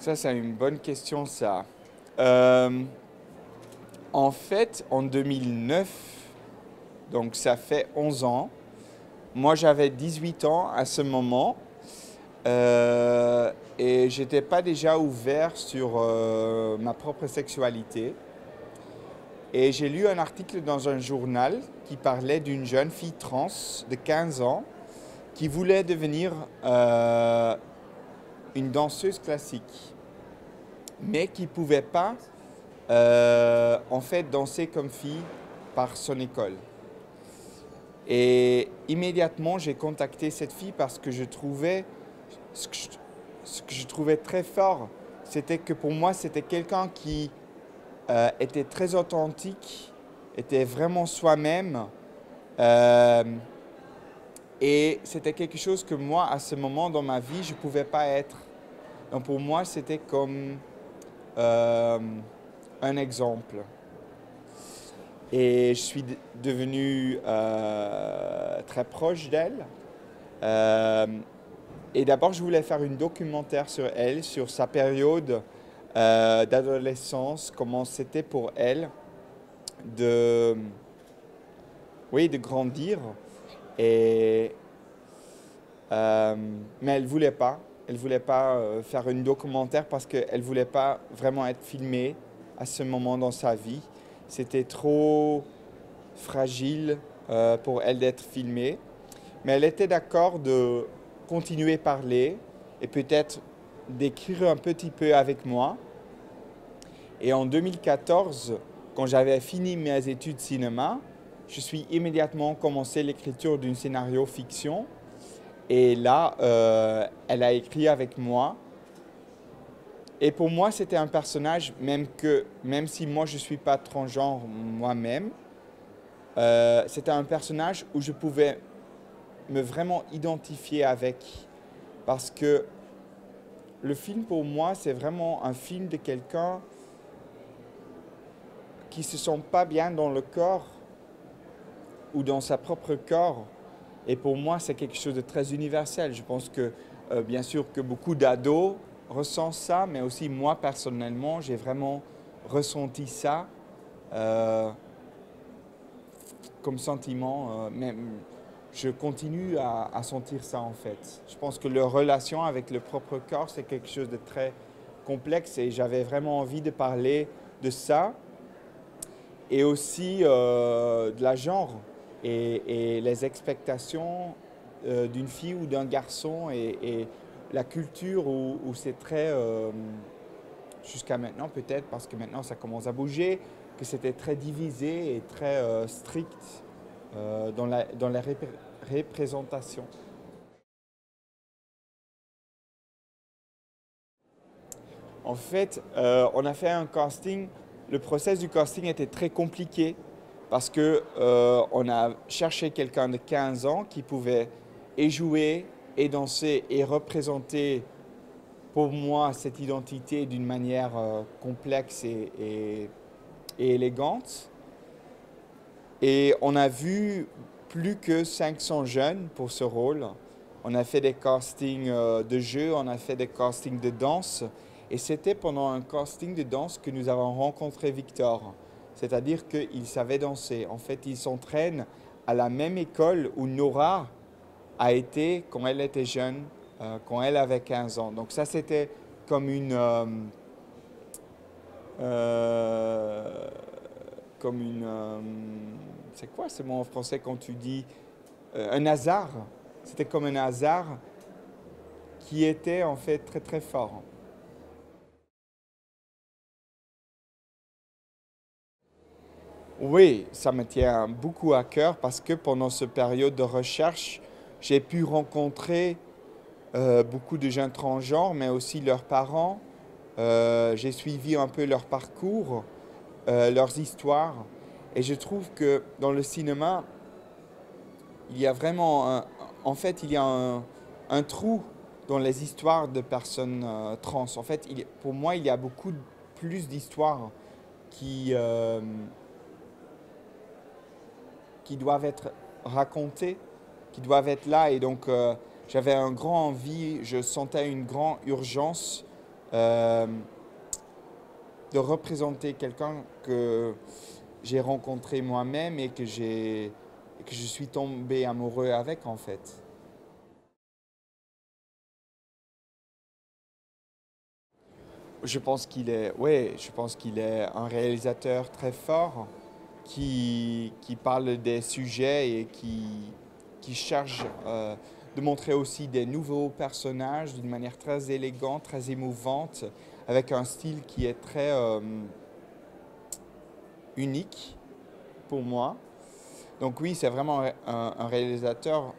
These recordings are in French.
Ça, c'est une bonne question, ça. Euh, En fait, en 2009, donc ça fait 11 ans, moi j'avais 18 ans à ce moment et j'étais pas déjà ouvert sur ma propre sexualité. Et j'ai lu un article dans un journal qui parlait d'une jeune fille trans de 15 ans qui voulait devenir une danseuse classique, mais qui pouvait pas en fait danser comme fille par son école. Et immédiatement, j'ai contacté cette fille parce que je trouvais, ce que je, ce que je trouvais très fort, c'était que pour moi, c'était quelqu'un qui était très authentique, était vraiment soi-même. euh, et c'était quelque chose que moi, à ce moment dans ma vie, je ne pouvais pas être. Donc pour moi, c'était comme euh, un exemple. Et je suis devenu très proche d'elle. Euh, et d'abord, je voulais faire un documentaire sur elle, sur sa période d'adolescence, comment c'était pour elle de, oui, de grandir. Et, euh, mais elle voulait pas. Elle voulait pas faire un documentaire parce qu'elle voulait pas vraiment être filmée à ce moment dans sa vie. C'était trop fragile pour elle d'être filmée. Mais elle était d'accord de continuer à parler et peut-être d'écrire un petit peu avec moi. Et en 2014, quand j'avais fini mes études cinéma, je suis immédiatement commencé l'écriture d'un scénario fiction. Et là, elle a écrit avec moi. Et pour moi, c'était un personnage, même si moi je ne suis pas transgenre moi-même, c'était un personnage où je pouvais me vraiment identifier avec. Parce que le film, pour moi, c'est vraiment un film de quelqu'un qui se sent pas bien dans le corps ou dans sa propre corps. Et pour moi, c'est quelque chose de très universel. Je pense que, bien sûr, que beaucoup d'ados ressentent ça, mais aussi moi, personnellement, j'ai vraiment ressenti ça euh, comme sentiment. Même, je continue à sentir ça, en fait. Je pense que leur relation avec le propre corps, c'est quelque chose de très complexe et j'avais vraiment envie de parler de ça et aussi de la genre et les expectations d'une fille ou d'un garçon et la culture où c'est très, jusqu'à maintenant peut-être, parce que maintenant ça commence à bouger, que c'était très divisé et très strict dans la représentation. En fait, on a fait un casting. Le process du casting était très compliqué parce que on a cherché quelqu'un de 15 ans qui pouvait et jouer et danser et représenter pour moi cette identité d'une manière complexe et élégante. Et on a vu plus que 500 jeunes pour ce rôle. On a fait des castings de jeux, on a fait des castings de danse. Et c'était pendant un casting de danse que nous avons rencontré Victor. C'est-à-dire qu'il savait danser. En fait, il s'entraîne à la même école où Nora a été quand elle était jeune, quand elle avait 15 ans. Donc ça, c'était comme euh, comme une... c'est quoi ce mot en français quand tu dis un hasard? C'était comme un hasard qui était en fait très très fort. Oui, ça me tient beaucoup à cœur parce que pendant cette période de recherche, j'ai pu rencontrer beaucoup de jeunes transgenres, mais aussi leurs parents. J'ai suivi un peu leur parcours, leurs histoires. Et je trouve que dans le cinéma, il y a vraiment en fait, il y a un trou dans les histoires de personnes trans. En fait, pour moi, il y a beaucoup plus d'histoires qui, euh, qui doivent être racontées, qui doivent être là. Et donc, j'avais un grand envie, je sentais une grande urgence euh, de représenter quelqu'un que j'ai rencontré moi-même et que je suis tombé amoureux avec en fait. Je pense qu'il est un réalisateur très fort qui parle des sujets et qui cherche de montrer aussi des nouveaux personnages d'une manière très élégante, très émouvante, avec un style qui est très unique pour moi. Donc oui, c'est vraiment un réalisateur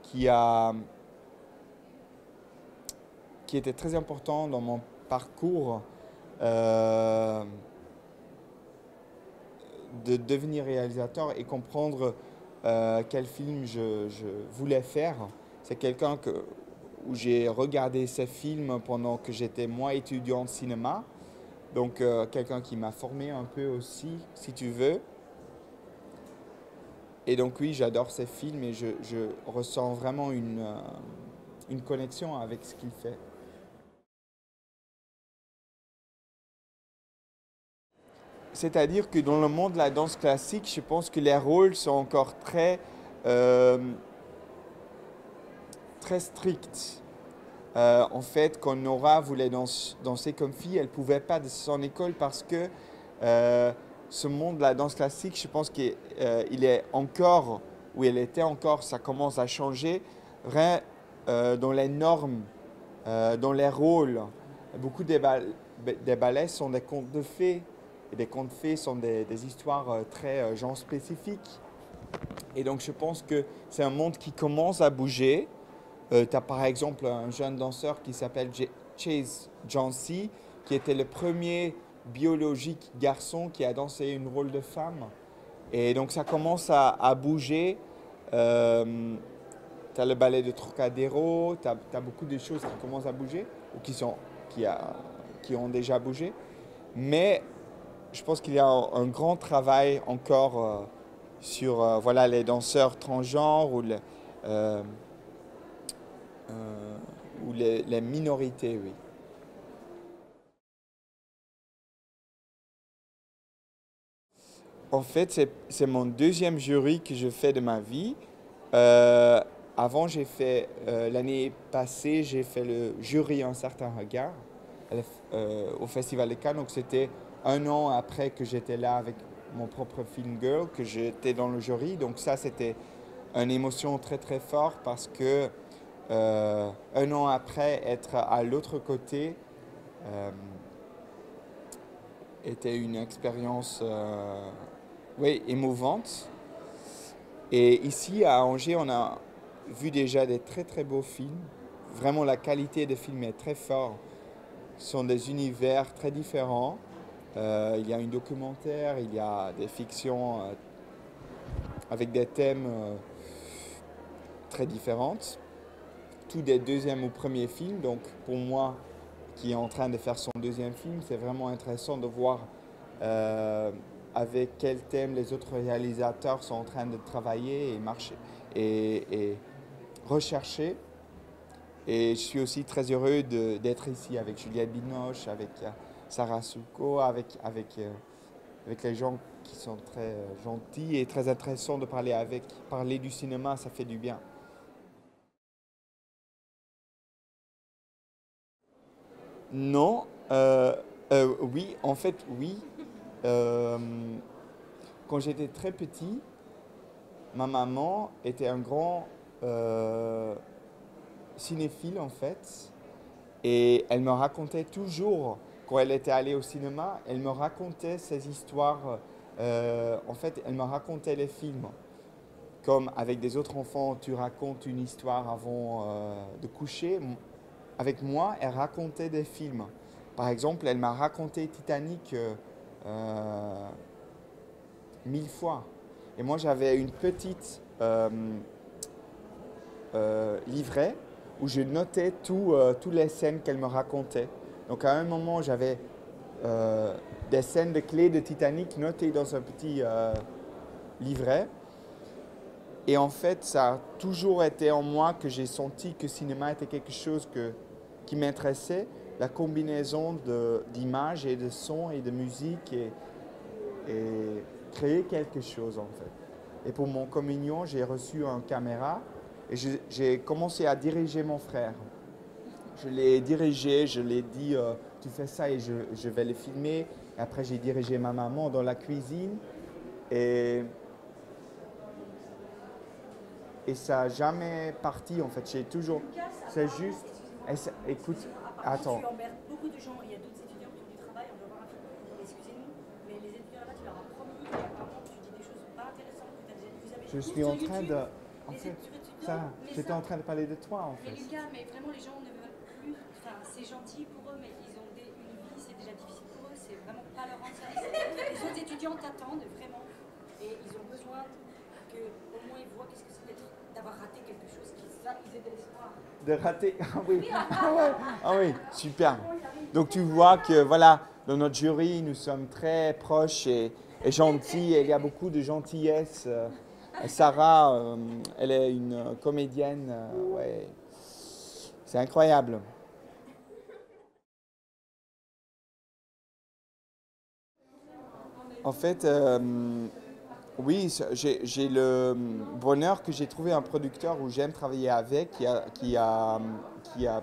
qui a, qui était très important dans mon parcours euh, de devenir réalisateur et comprendre quel film je voulais faire. C'est quelqu'un où j'ai regardé ses films pendant que j'étais moi étudiant de cinéma. Donc quelqu'un qui m'a formé un peu aussi, si tu veux. Et donc oui, j'adore ses films et je ressens vraiment une connexion avec ce qu'il fait. C'est-à-dire que dans le monde de la danse classique, je pense que les rôles sont encore euh, très stricts. En fait, quand Nora voulait danser comme fille, elle ne pouvait pas de son école parce que ce monde de la danse classique, je pense qu'il est encore, où elle était encore, ça commence à changer, vrai, dans les normes, dans les rôles. Beaucoup des ballets sont des contes de fées. Et des contes de fées sont des histoires très genre spécifiques. Et donc je pense que c'est un monde qui commence à bouger. Tu as par exemple un jeune danseur qui s'appelle Chase Jancy, qui était le premier biologique garçon qui a dansé une rôle de femme. Et donc ça commence à bouger. Tu as le ballet de Trocadéro, tu as beaucoup de choses qui commencent à bouger, ou qui ont déjà bougé. Mais je pense qu'il y a un grand travail encore sur voilà, les danseurs transgenres euh, ou les minorités, oui. En fait, c'est mon deuxième jury que je fais de ma vie. Euh, Avant, l'année passée, j'ai fait le jury Un certain regard au Festival de Cannes. Donc, c'était un an après que j'étais là avec mon propre film Girl, que j'étais dans le jury. Donc, ça, c'était une émotion très, très forte parce que un an après, être à l'autre côté euh, était une expérience oui, émouvante. Et ici, à Angers, on a vu déjà des très très beaux films. Vraiment, la qualité des films est très forte. Ce sont des univers très différents. Il y a un documentaire, il y a des fictions avec des thèmes très différentes. Tout des deuxièmes ou premiers films. Donc, pour moi, qui est en train de faire son deuxième film, c'est vraiment intéressant de voir euh, avec quel thème les autres réalisateurs sont en train de travailler et marcher et rechercher. Et je suis aussi très heureux d'être ici avec Juliette Binoche, avec Sarah Souko, avec les gens qui sont très gentils et très intéressants de parler avec. Parler du cinéma, ça fait du bien. Non, oui, en fait, oui. Euh, Quand j'étais très petit, ma maman était un grand cinéphile en fait. Et elle me racontait toujours, quand elle était allée au cinéma, elle me racontait ces histoires. En fait, elle me racontait les films. Comme avec des autres enfants, tu racontes une histoire avant de coucher. Avec moi, elle racontait des films. Par exemple, elle m'a raconté Titanic euh, 1000 fois. Et moi, j'avais une petite livret où je notais toutes les scènes qu'elle me racontait. Donc à un moment, j'avais des scènes de clés de Titanic notées dans un petit livret. Et en fait, ça a toujours été en moi que j'ai senti que le cinéma était quelque chose qui m'intéressait. la combinaison d'images et de sons et de musique et créer quelque chose en fait. Et pour mon communion, j'ai reçu une caméra et j'ai commencé à diriger mon frère. Je l'ai dirigé, je l'ai dit, tu fais ça et je vais le filmer. Et après, j'ai dirigé ma maman dans la cuisine et ça n'a jamais parti en fait. J'ai toujours, c'est juste, écoute, attends. Tu emmerdes beaucoup de gens. Il y a d'autres étudiants qui ont du travail, on doit voir un film. Excusez-nous, mais les étudiants là, tu leur as promis, et apparemment tu dis des choses pas intéressantes que tu as déjà dit. Vous avez Je suis en train de. En fait, ça, j'étais en train de parler de toi en fait. Mais Lucas, mais vraiment les gens ne veulent plus. Enfin, c'est gentil pour eux, mais ils ont une vie, c'est déjà difficile pour eux. C'est vraiment pas leur rendre service. Les autres étudiants t'attendent vraiment, et ils ont besoin que au moins ils voient qu'est-ce que c'est d'avoir raté quelque chose. Ils aient de l'espoir. De rater. Ah oui. Ah oui, super. Donc tu vois que voilà, dans notre jury, nous sommes très proches et gentils. Et il y a beaucoup de gentillesse. Sarah, elle est une comédienne. Ouais. C'est incroyable. En fait, oui, j'ai le bonheur que j'ai trouvé un producteur où j'aime travailler avec, qui a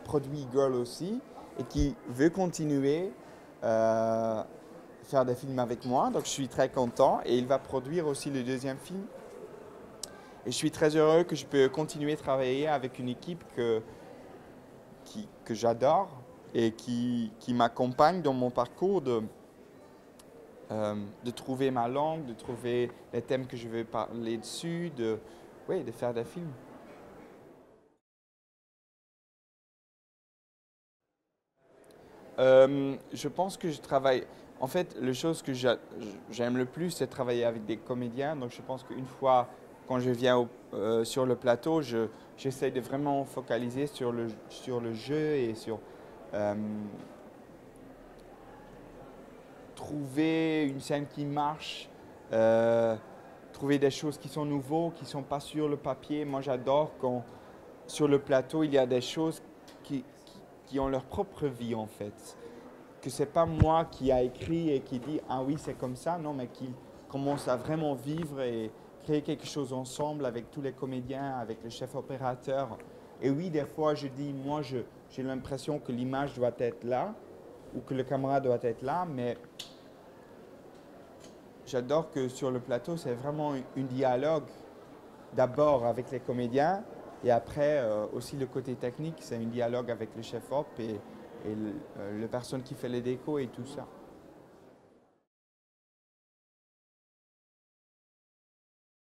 produit Girl aussi et qui veut continuer faire des films avec moi. Donc je suis très content et il va produire aussi le deuxième film. Et je suis très heureux que je peux continuer à travailler avec une équipe que j'adore et qui m'accompagne dans mon parcours de trouver ma langue, de trouver les thèmes que je veux parler dessus, de faire des films. Je pense que je travaille. En fait, la chose que j'aime le plus, c'est travailler avec des comédiens. Donc, je pense qu'une fois, quand je viens sur le plateau, j'essaie de vraiment focaliser sur le jeu et sur trouver une scène qui marche, trouver des choses qui sont nouveaux, qui ne sont pas sur le papier. Moi, j'adore quand sur le plateau, il y a des choses qui ont leur propre vie, en fait. Que ce n'est pas moi qui a écrit et qui dit « Ah oui, c'est comme ça », non, mais qui commence à vraiment vivre et créer quelque chose ensemble avec tous les comédiens, avec le chef opérateur. Et oui, des fois, je dis « Moi, j'ai l'impression que l'image doit être là » ou que le caméra doit être là, mais j'adore que sur le plateau, c'est vraiment un dialogue d'abord avec les comédiens et après aussi le côté technique, c'est un dialogue avec le chef op et la personne qui fait les décos et tout ça.